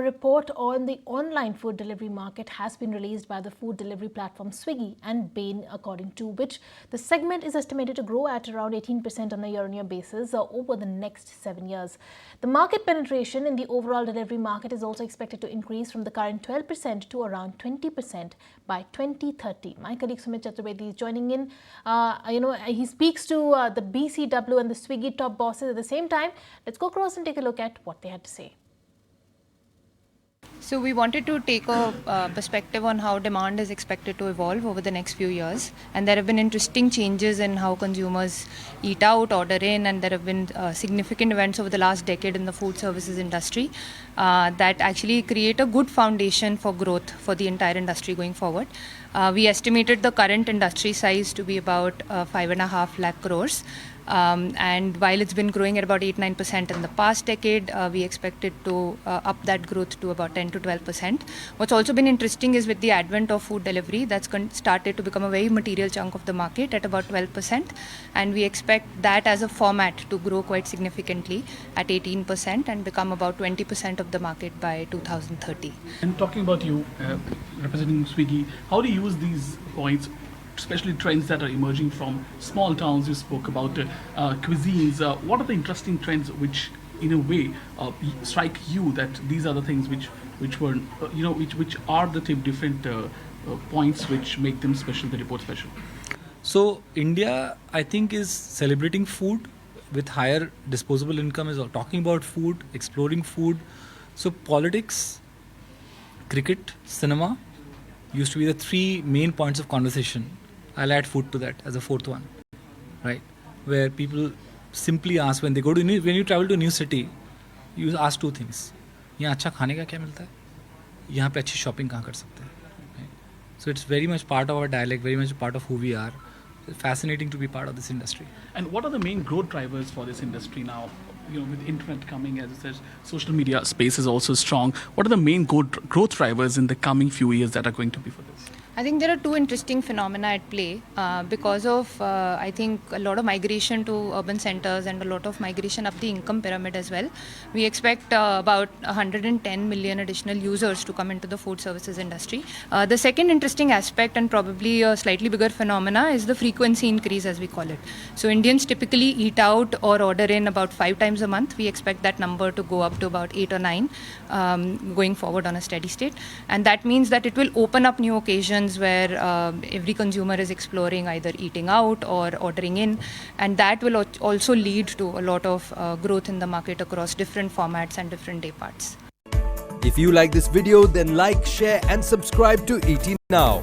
report on the online food delivery market has been released by the food delivery platform Swiggy and Bain, according to which the segment is estimated to grow at around 18% on a year-on-year basis over the next 7 years. The market penetration in the overall delivery market is also expected to increase from the current 12% to around 20% by 2030. My colleague Sumit Chaturvedi is joining in. He speaks to the BCW and the Swiggy top bosses at the same time. Let's go across and take a look at what they had to say. So we wanted to take a perspective on how demand is expected to evolve over the next few years. And there have been interesting changes in how consumers eat out, order in, and there have been significant events over the last decade in the food services industry that actually create a good foundation for growth for the entire industry going forward. We estimated the current industry size to be about 5.5 lakh crores. And while it's been growing at about 8-9% in the past decade, we expect it to up that growth to about 10 to 12%. What's also been interesting is with the advent of food delivery, that's started to become a very material chunk of the market at about 12%. And we expect that as a format to grow quite significantly at 18% and become about 20% of the market by 2030. And talking about you representing Swiggy, how do you use these points, especially trends that are emerging from small towns? You spoke about cuisines. What are the interesting trends which, in a way, strike you that these are the things which were, which are the different points which make them special, the report special? So India, I think, is celebrating food with higher disposable income, is talking about food, exploring food. So politics, cricket, cinema used to be the three main points of conversation. I'll add food to that as a fourth one, right? Where people simply ask when you travel to a new city, you ask two things. यहाँ अच्छा खाने का क्या मिलता है? यहाँ पे अच्छी shopping कहाँ कर सकते हैं? Right? So it's very much part of our dialect, very much part of who we are. It's fascinating to be part of this industry. And what are the main growth drivers for this industry now? With internet coming, as I said, social media space is also strong. What are the main growth drivers in the coming few years that are going to be for this? I think there are two interesting phenomena at play because of, I think, a lot of migration to urban centers and a lot of migration up the income pyramid as well. We expect about 110 million additional users to come into the food services industry. The second interesting aspect, and probably a slightly bigger phenomena, is the frequency increase, as we call it. So Indians typically eat out or order in about 5 times a month. We expect that number to go up to about 8 or 9 going forward on a steady state. And that means that it will open up new occasions where every consumer is exploring either eating out or ordering in, and that will also lead to a lot of growth in the market across different formats and different day parts. If you like this video, then like, share and subscribe to ET Now.